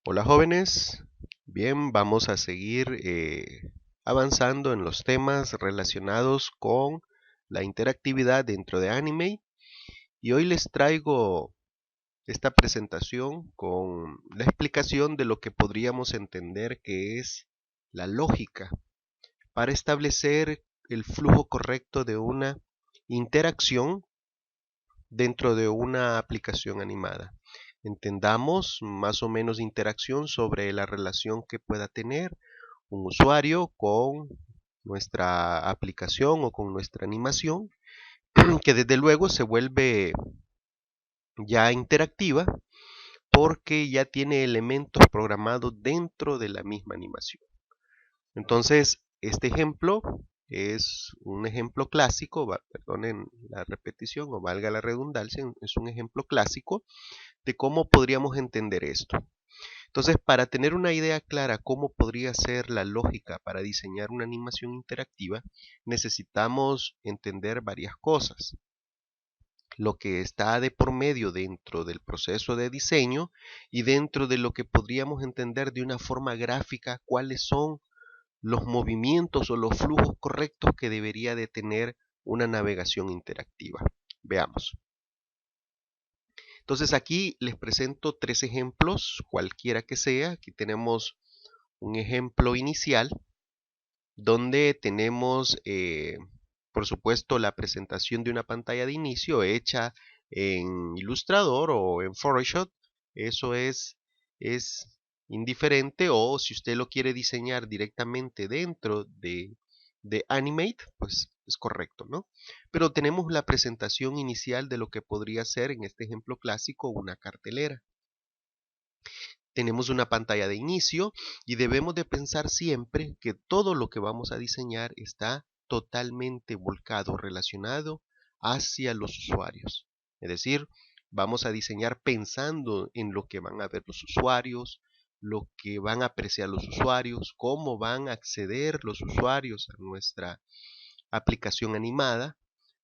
Hola jóvenes, bien, vamos a seguir avanzando en los temas relacionados con la interactividad dentro de Anime y hoy les traigo esta presentación con la explicación de lo que podríamos entender que es la lógica para establecer el flujo correcto de una interacción dentro de una aplicación animada. Entendamos más o menos interacción sobre la relación que pueda tener un usuario con nuestra aplicación o con nuestra animación, que desde luego se vuelve ya interactiva porque ya tiene elementos programados dentro de la misma animación. Entonces, este ejemplo es un ejemplo clásico, perdonen la repetición o valga la redundancia, es un ejemplo clásico de cómo podríamos entender esto. Entonces, para tener una idea clara cómo podría ser la lógica para diseñar una animación interactiva, necesitamos entender varias cosas. Lo que está de por medio dentro del proceso de diseño y dentro de lo que podríamos entender de una forma gráfica, cuáles son los movimientos o los flujos correctos que debería de tener una navegación interactiva. Veamos. Entonces aquí les presento tres ejemplos, cualquiera que sea. Aquí tenemos un ejemplo inicial donde tenemos, por supuesto, la presentación de una pantalla de inicio hecha en Illustrator o en Photoshop. Eso es indiferente, o si usted lo quiere diseñar directamente dentro de Animate, pues es correcto, ¿no? Pero tenemos la presentación inicial de lo que podría ser, en este ejemplo clásico, una cartelera. Tenemos una pantalla de inicio y debemos de pensar siempre que todo lo que vamos a diseñar está totalmente volcado, relacionado hacia los usuarios. Es decir, vamos a diseñar pensando en lo que van a ver los usuarios, lo que van a apreciar los usuarios, cómo van a acceder los usuarios a nuestra aplicación animada.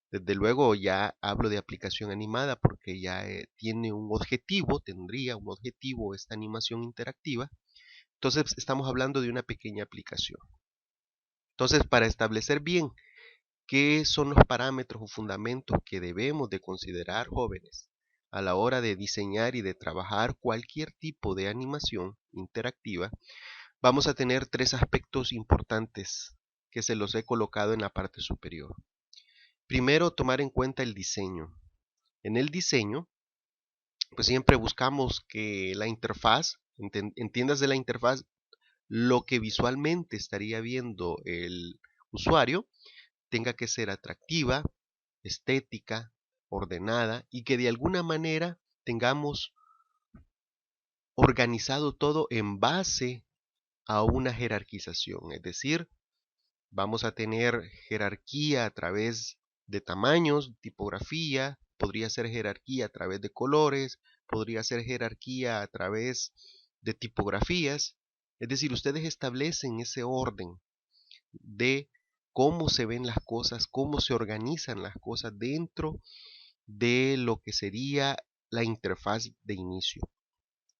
Desde luego ya hablo de aplicación animada porque ya tiene un objetivo, tendría un objetivo esta animación interactiva. Entonces estamos hablando de una pequeña aplicación. Entonces, para establecer bien qué son los parámetros o fundamentos que debemos de considerar, jóvenes, a la hora de diseñar y de trabajar cualquier tipo de animación interactiva, vamos a tener tres aspectos importantes que se los he colocado en la parte superior. Primero, tomar en cuenta el diseño. En el diseño, pues siempre buscamos que la interfaz, entiendas de la interfaz, lo que visualmente estaría viendo el usuario, tenga que ser atractiva, estética, ordenada y que de alguna manera tengamos organizado todo en base a una jerarquización. Es decir, vamos a tener jerarquía a través de tamaños, tipografía, podría ser jerarquía a través de colores, podría ser jerarquía a través de tipografías. Es decir, ustedes establecen ese orden de cómo se ven las cosas, cómo se organizan las cosas dentro de lo que sería la interfaz de inicio.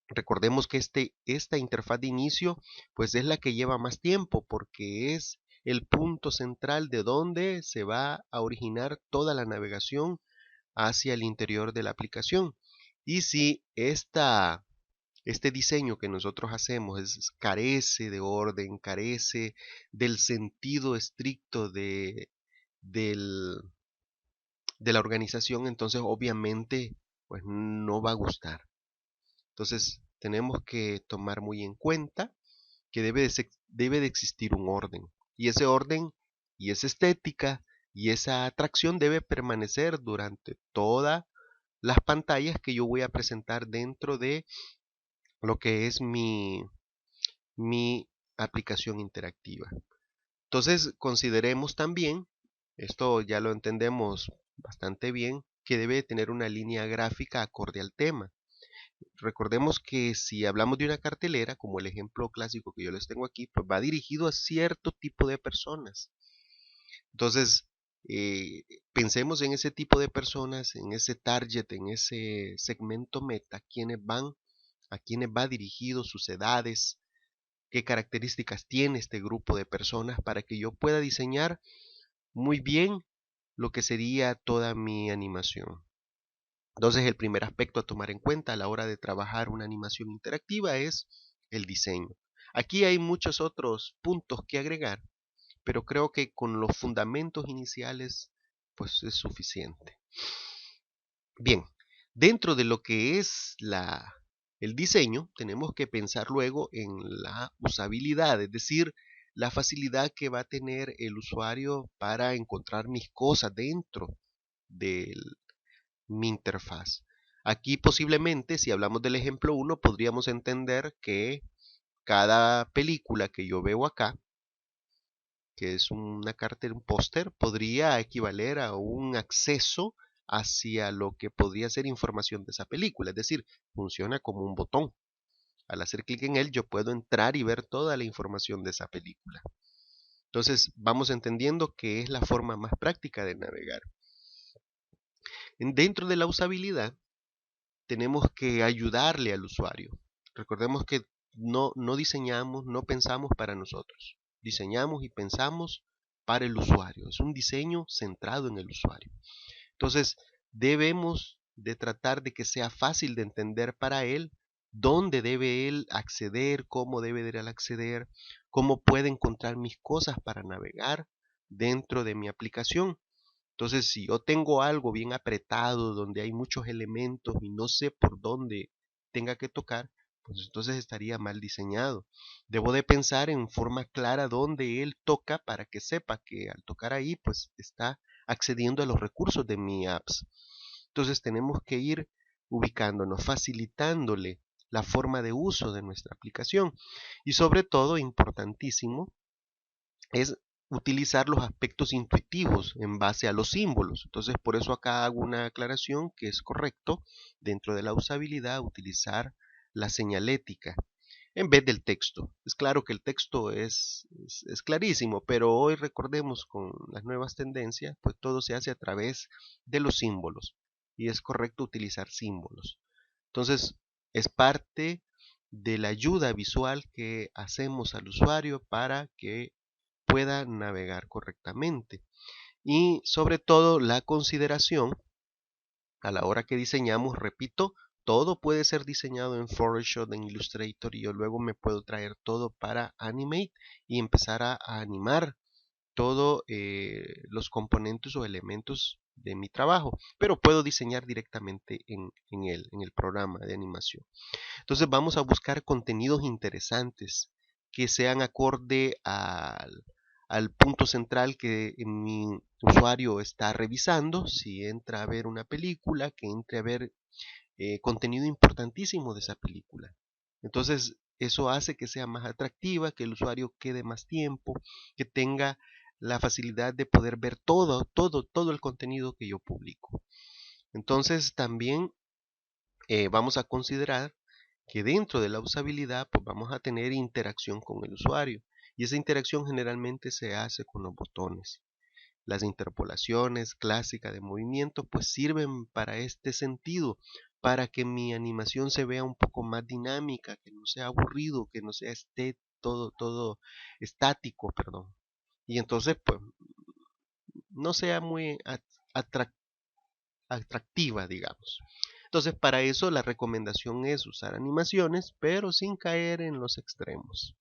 Recordemos que esta interfaz de inicio pues es la que lleva más tiempo porque es el punto central de donde se va a originar toda la navegación hacia el interior de la aplicación. Y si este diseño que nosotros hacemos carece de orden, carece del sentido estricto del- de la organización, entonces obviamente pues no va a gustar. Entonces tenemos que tomar muy en cuenta que debe de existir un orden. Y ese orden y esa estética y esa atracción debe permanecer durante todas las pantallas que yo voy a presentar dentro de lo que es mi aplicación interactiva. Entonces consideremos también, esto ya lo entendemos bastante bien, que debe tener una línea gráfica acorde al tema. Recordemos que si hablamos de una cartelera, como el ejemplo clásico que yo les tengo aquí, pues va dirigido a cierto tipo de personas. Entonces, eh, pensemos en ese tipo de personas, en ese target, en ese segmento meta, quienes van a quiénes va dirigido, sus edades, qué características tiene este grupo de personas para que yo pueda diseñar muy bien lo que sería toda mi animación. Entonces, el primer aspecto a tomar en cuenta a la hora de trabajar una animación interactiva es el diseño. Aquí hay muchos otros puntos que agregar, pero creo que con los fundamentos iniciales pues es suficiente. Bien, dentro de lo que es el diseño, tenemos que pensar luego en la usabilidad, es decir, la facilidad que va a tener el usuario para encontrar mis cosas dentro de mi interfaz. Aquí posiblemente, si hablamos del ejemplo 1, podríamos entender que cada película que yo veo acá, que es una carta, un póster, podría equivaler a un acceso hacia lo que podría ser información de esa película. Es decir, funciona como un botón. Al hacer clic en él, yo puedo entrar y ver toda la información de esa película. Entonces, vamos entendiendo que es la forma más práctica de navegar. Dentro de la usabilidad, tenemos que ayudarle al usuario. Recordemos que no diseñamos, no pensamos para nosotros. Diseñamos y pensamos para el usuario. Es un diseño centrado en el usuario. Entonces, debemos de tratar de que sea fácil de entender para él dónde debe él acceder, cómo debe de él acceder, cómo puede encontrar mis cosas para navegar dentro de mi aplicación. Entonces, si yo tengo algo bien apretado, donde hay muchos elementos y no sé por dónde tenga que tocar, pues entonces estaría mal diseñado. Debo de pensar en forma clara dónde él toca para que sepa que al tocar ahí, pues está accediendo a los recursos de mi apps. Entonces tenemos que ir ubicándonos, facilitándole la forma de uso de nuestra aplicación. Y sobre todo, importantísimo, es utilizar los aspectos intuitivos en base a los símbolos. Entonces, por eso acá hago una aclaración que es correcto dentro de la usabilidad utilizar la señalética en vez del texto. Es claro que el texto es clarísimo, pero hoy recordemos con las nuevas tendencias, pues todo se hace a través de los símbolos y es correcto utilizar símbolos. Entonces, es parte de la ayuda visual que hacemos al usuario para que pueda navegar correctamente. Y sobre todo la consideración a la hora que diseñamos, repito, todo puede ser diseñado en Photoshop, en Illustrator y yo luego me puedo traer todo para Animate y empezar a animar todos los componentes o elementos de mi trabajo, pero puedo diseñar directamente en el programa de animación. Entonces vamos a buscar contenidos interesantes que sean acorde al punto central que mi usuario está revisando. Si entra a ver una película, que entre a ver contenido importantísimo de esa película. Entonces eso hace que sea más atractiva, que el usuario quede más tiempo, que tenga la facilidad de poder ver todo el contenido que yo publico. Entonces también vamos a considerar que dentro de la usabilidad pues vamos a tener interacción con el usuario y esa interacción generalmente se hace con los botones. Las interpolaciones clásicas de movimiento pues sirven para este sentido, para que mi animación se vea un poco más dinámica, que no sea aburrido, que no sea todo estático, perdón. Y entonces pues no sea muy atractiva, digamos. Entonces, para eso la recomendación es usar animaciones, pero sin caer en los extremos,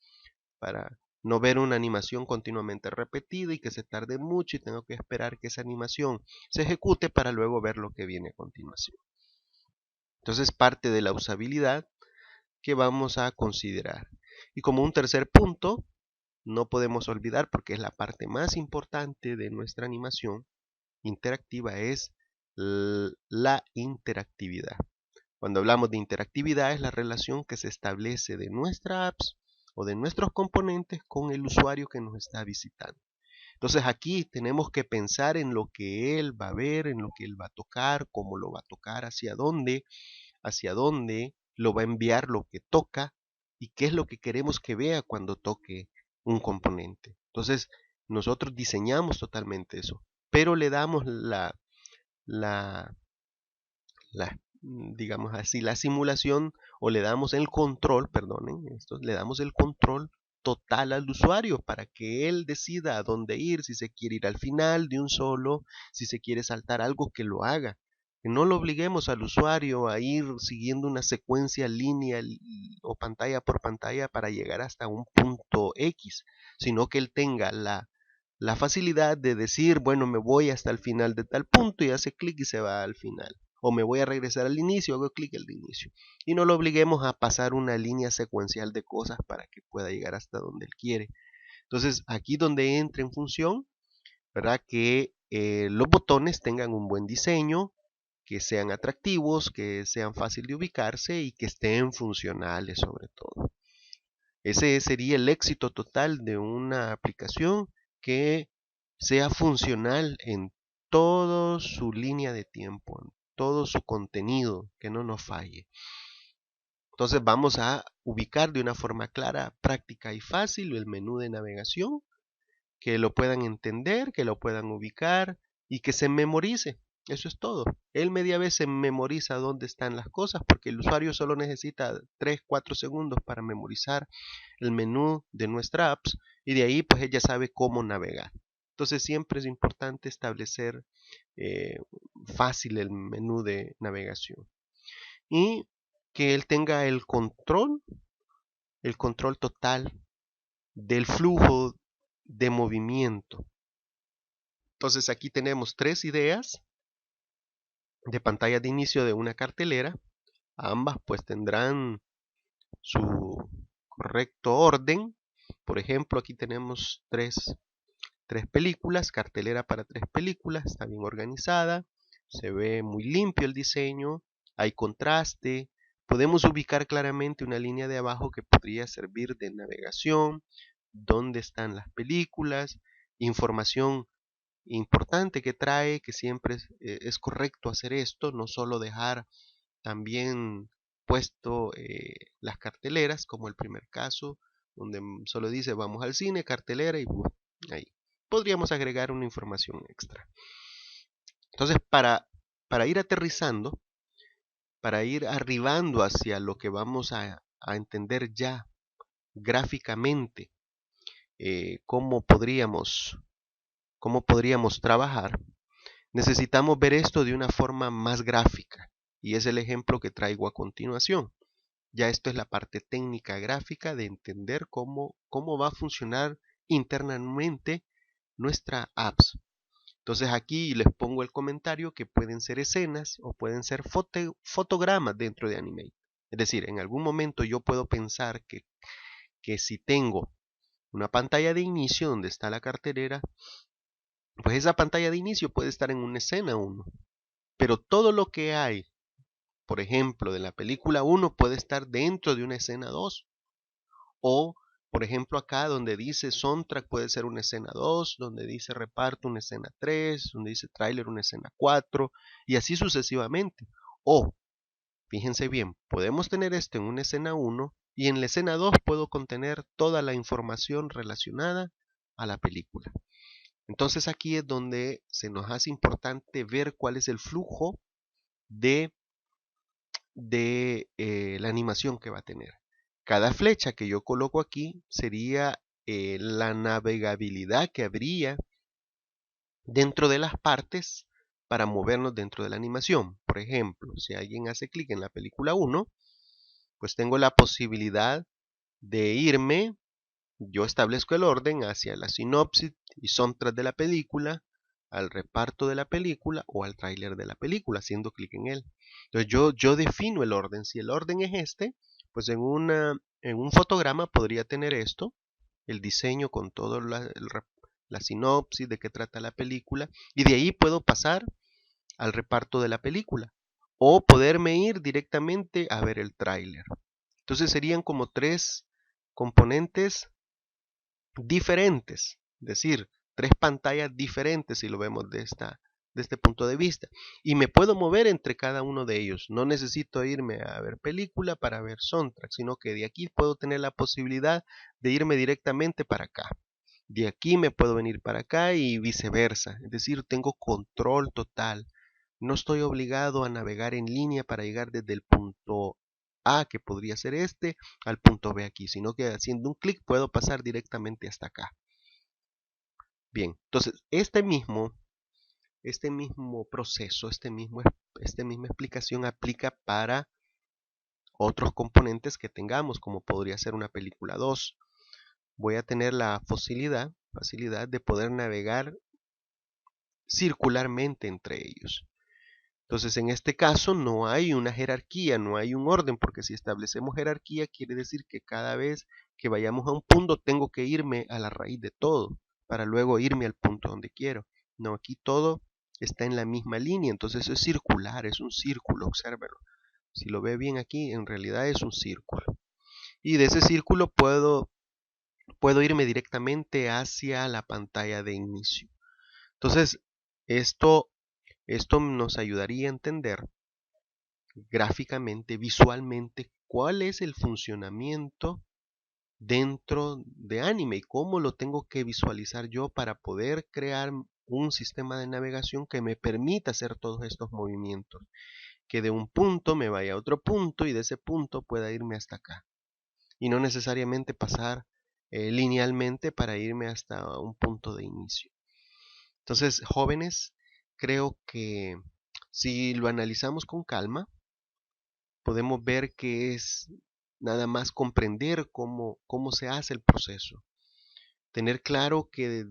para no ver una animación continuamente repetida y que se tarde mucho y tengo que esperar que esa animación se ejecute para luego ver lo que viene a continuación. Entonces, parte de la usabilidad que vamos a considerar. Y como un tercer punto, no podemos olvidar, porque es la parte más importante de nuestra animación interactiva, es la interactividad. Cuando hablamos de interactividad es la relación que se establece de nuestra apps o de nuestros componentes con el usuario que nos está visitando. Entonces aquí tenemos que pensar en lo que él va a ver, en lo que él va a tocar, cómo lo va a tocar, hacia dónde lo va a enviar lo que toca y qué es lo que queremos que vea cuando toque un componente. Entonces nosotros diseñamos totalmente eso, pero le damos la digamos así, la simulación o le damos el control, perdonen, esto, le damos el control total al usuario para que él decida a dónde ir, si se quiere ir al final de un solo, si se quiere saltar algo, que lo haga. Que no lo obliguemos al usuario a ir siguiendo una secuencia lineal o pantalla por pantalla para llegar hasta un punto X, sino que él tenga la facilidad de decir, bueno, me voy hasta el final de tal punto y hace clic y se va al final. O me voy a regresar al inicio, hago clic al inicio. Y no lo obliguemos a pasar una línea secuencial de cosas para que pueda llegar hasta donde él quiere. Entonces, aquí donde entra en función, ¿verdad? Que los botones tengan un buen diseño, que sean atractivos, que sean fáciles de ubicarse y que estén funcionales sobre todo. Ese sería el éxito total de una aplicación que sea funcional en toda su línea de tiempo, en todo su contenido, que no nos falle. Entonces vamos a ubicar de una forma clara, práctica y fácil el menú de navegación, que lo puedan entender, que lo puedan ubicar y que se memorice. Eso es todo. Él media vez se memoriza dónde están las cosas porque el usuario solo necesita 3-4 segundos para memorizar el menú de nuestra apps y de ahí pues ella sabe cómo navegar. Entonces siempre es importante establecer eh, fácil el menú de navegación y que él tenga el control total del flujo de movimiento. Entonces aquí tenemos 3 ideas de pantalla de inicio de una cartelera. Ambas pues tendrán su correcto orden. Por ejemplo, aquí tenemos tres películas, cartelera para 3 películas, está bien organizada, se ve muy limpio el diseño, hay contraste, podemos ubicar claramente una línea de abajo que podría servir de navegación, dónde están las películas, información importante que trae, que siempre es correcto hacer esto, no solo dejar también puesto las carteleras, como el primer caso, donde solo dice vamos al cine, cartelera y ahí. Podríamos agregar una información extra. Entonces, para ir aterrizando, para ir arribando hacia lo que vamos a entender ya gráficamente, cómo podríamos trabajar, necesitamos ver esto de una forma más gráfica. Y es el ejemplo que traigo a continuación. Ya esto es la parte técnica gráfica de entender cómo va a funcionar internamente nuestra apps. Entonces aquí les pongo el comentario que pueden ser escenas o pueden ser fotogramas dentro de Animate. Es decir, en algún momento yo puedo pensar que si tengo una pantalla de inicio donde está la cartelera, pues esa pantalla de inicio puede estar en una escena 1. Pero todo lo que hay, por ejemplo, de la película 1 puede estar dentro de una escena 2. O, por ejemplo, acá donde dice soundtrack puede ser una escena 2, donde dice reparto una escena 3, donde dice tráiler una escena 4, y así sucesivamente. O, fíjense bien, podemos tener esto en una escena 1 y en la escena 2 puedo contener toda la información relacionada a la película. Entonces aquí es donde se nos hace importante ver cuál es el flujo de la animación que va a tener. Cada flecha que yo coloco aquí sería la navegabilidad que habría dentro de las partes para movernos dentro de la animación. Por ejemplo, si alguien hace clic en la película 1, pues tengo la posibilidad de irme, yo establezco el orden hacia la sinopsis y soundtrack de la película, al reparto de la película o al tráiler de la película, haciendo clic en él. Entonces yo defino el orden. Si el orden es este, pues en un fotograma podría tener esto, el diseño con todo la sinopsis de qué trata la película, y de ahí puedo pasar al reparto de la película o poderme ir directamente a ver el tráiler. Entonces serían como 3 componentes diferentes, es decir, 3 pantallas diferentes si lo vemos de este punto de vista. Y me puedo mover entre cada uno de ellos. No necesito irme a ver película para ver soundtrack, sino que de aquí puedo tener la posibilidad de irme directamente para acá. De aquí me puedo venir para acá y viceversa. Es decir, tengo control total. No estoy obligado a navegar en línea para llegar desde el punto A, que podría ser este, al punto B aquí, sino que haciendo un clic puedo pasar directamente hasta acá. Bien, entonces este mismo proceso, esta misma explicación aplica para otros componentes que tengamos, como podría ser una película 2. Voy a tener la facilidad de poder navegar circularmente entre ellos. Entonces, en este caso no hay una jerarquía, no hay un orden, porque si establecemos jerarquía quiere decir que cada vez que vayamos a un punto tengo que irme a la raíz de todo, para luego irme al punto donde quiero. No, aquí todo está en la misma línea, entonces es circular, es un círculo, obsérvelo. Si lo ve bien aquí, en realidad es un círculo. Y de ese círculo puedo irme directamente hacia la pantalla de inicio. Entonces, esto nos ayudaría a entender gráficamente, visualmente, cuál es el funcionamiento dentro de Anime y cómo lo tengo que visualizar yo para poder crear un sistema de navegación que me permita hacer todos estos movimientos. Que de un punto me vaya a otro punto y de ese punto pueda irme hasta acá. Y no necesariamente pasar linealmente para irme hasta un punto de inicio. Entonces, jóvenes, creo que si lo analizamos con calma, podemos ver que es nada más comprender cómo se hace el proceso. Tener claro que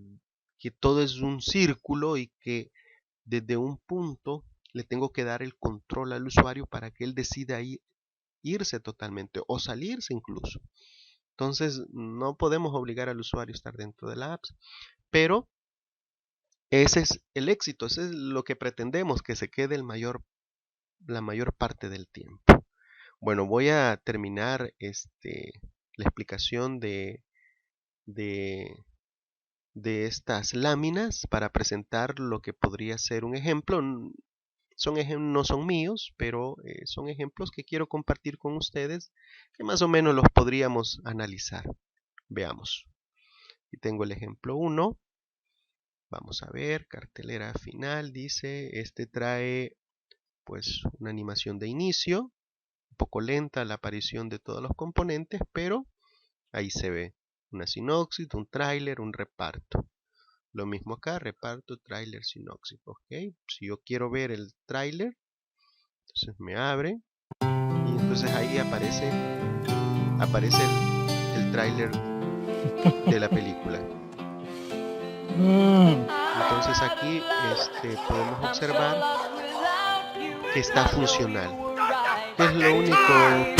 todo es un círculo y que desde un punto le tengo que dar el control al usuario para que él decida irse totalmente o salirse incluso. Entonces, no podemos obligar al usuario a estar dentro de la app, pero ese es el éxito, ese es lo que pretendemos, que se quede la mayor parte del tiempo. Bueno, voy a terminar la explicación de estas láminas para presentar lo que podría ser un ejemplo. No son míos, pero son ejemplos que quiero compartir con ustedes, que más o menos los podríamos analizar. Veamos. Aquí tengo el ejemplo 1. Vamos a ver, cartelera final, dice, trae pues una animación de inicio, un poco lenta la aparición de todos los componentes, pero ahí se ve una sinopsis, un tráiler, un reparto. Lo mismo acá, reparto, tráiler, sinopsis. Ok, si yo quiero ver el tráiler, entonces me abre y entonces ahí aparece el tráiler de la película. Entonces aquí podemos observar que está funcional. ¿Qué es lo único que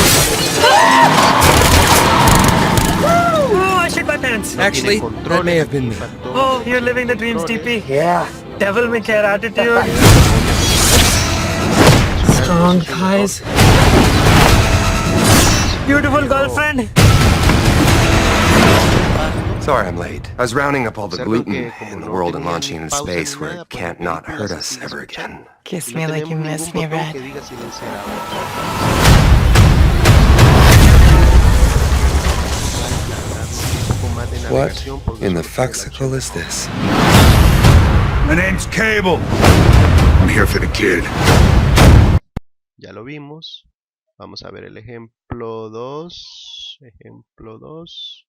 Oh, I shit my pants. Actually, that may have been me. Oh, you're living the dreams, TP. Yeah. Devil may care attitude. Strong thighs. Beautiful girlfriend. Sorry I'm late. I was rounding up all the gluten in the world and launching into space where it can't not hurt us ever again. Kiss me like you miss me, Red. What in the fuxicle is this? My name's Cable. I'm here for the kid. Ya lo vimos. Vamos a ver el ejemplo 2. Ejemplo 2.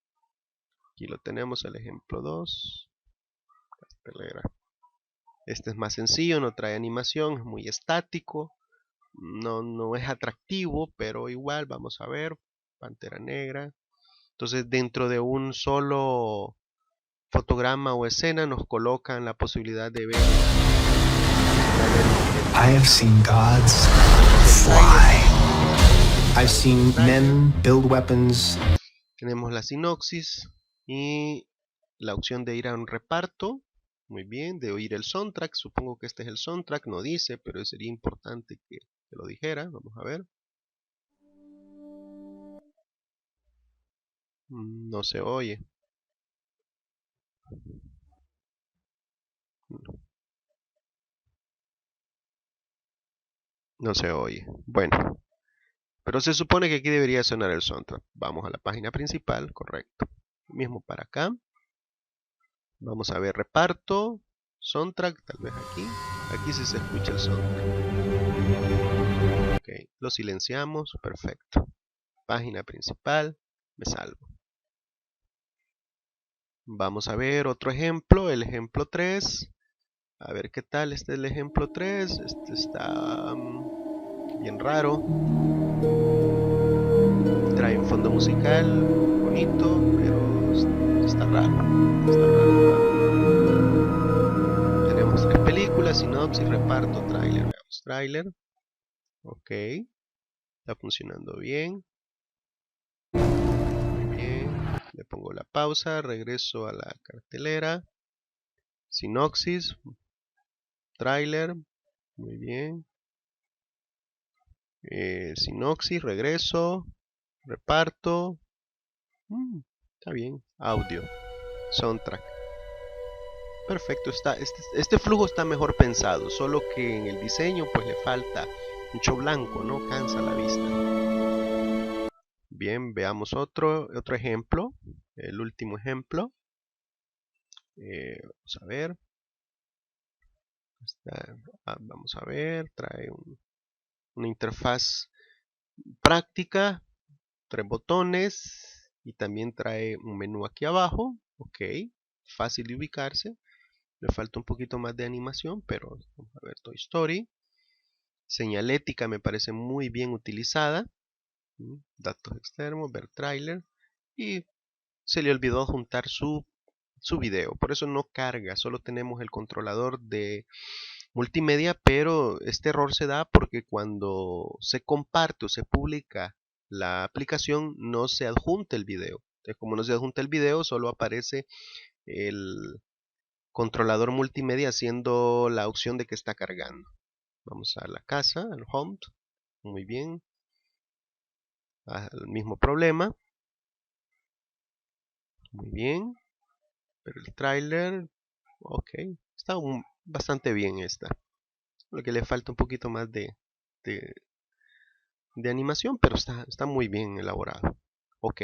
Aquí lo tenemos, el ejemplo 2. Este es más sencillo, no trae animación, es muy estático. No es atractivo, pero igual vamos a ver. Pantera negra. Entonces, dentro de un solo fotograma o escena nos colocan la posibilidad de ver. I have seen gods fly. I've seen men build weapons. Tenemos la sinopsis y la opción de ir a un reparto. Muy bien, de oír el soundtrack. Supongo que este es el soundtrack, no dice, pero sería importante que lo dijera. Vamos a ver. No se oye. No se oye. Bueno, pero se supone que aquí debería sonar el soundtrack. Vamos a la página principal, correcto. Mismo para acá. Vamos a ver reparto, soundtrack, tal vez aquí. Aquí sí se escucha el soundtrack. Ok, lo silenciamos, perfecto. Página principal, me salvo. Vamos a ver otro ejemplo, el ejemplo 3. A ver qué tal este es el ejemplo 3. Este está bien raro. Trae un fondo musical bonito, pero está raro. Está raro. Tenemos 3 películas, sinopsis, reparto, tráiler. Veamos tráiler. Ok. Está funcionando bien. Muy bien. Le pongo la pausa, regreso a la cartelera. Sinopsis. Tráiler. Muy bien. Sinopsis, regreso. Reparto. Está bien. Audio. Soundtrack. Perfecto. Este flujo está mejor pensado. Solo que en el diseño pues le falta mucho blanco, ¿no? Cansa la vista. Bien, veamos otro ejemplo. El último ejemplo. Vamos a ver. Vamos a ver. Trae una interfaz práctica. 3 botones. Y también trae un menú aquí abajo. Ok. Fácil de ubicarse. Le falta un poquito más de animación, pero vamos a ver Toy Story. Señalética me parece muy bien utilizada. Datos externos, ver tráiler. Y se le olvidó juntar su video. Por eso no carga. Solo tenemos el controlador de multimedia, pero este error se da porque cuando se comparte o se publica la aplicación no se adjunta el video. Entonces, como no se adjunta el video, solo aparece el controlador multimedia haciendo la opción de que está cargando. Vamos a la casa, al home. Muy bien. El mismo problema. Muy bien. Pero el tráiler, ok. Está bastante bien esta. Lo que le falta un poquito más de animación, pero está muy bien elaborado. Ok.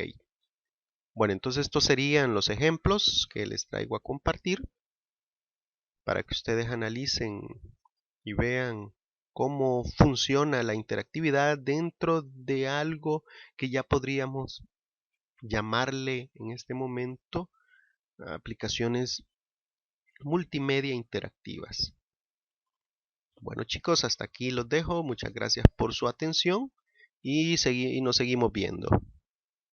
Bueno, entonces estos serían los ejemplos que les traigo a compartir para que ustedes analicen y vean cómo funciona la interactividad dentro de algo que ya podríamos llamarle en este momento aplicaciones multimedia interactivas. Bueno chicos, hasta aquí los dejo. Muchas gracias por su atención y nos seguimos viendo.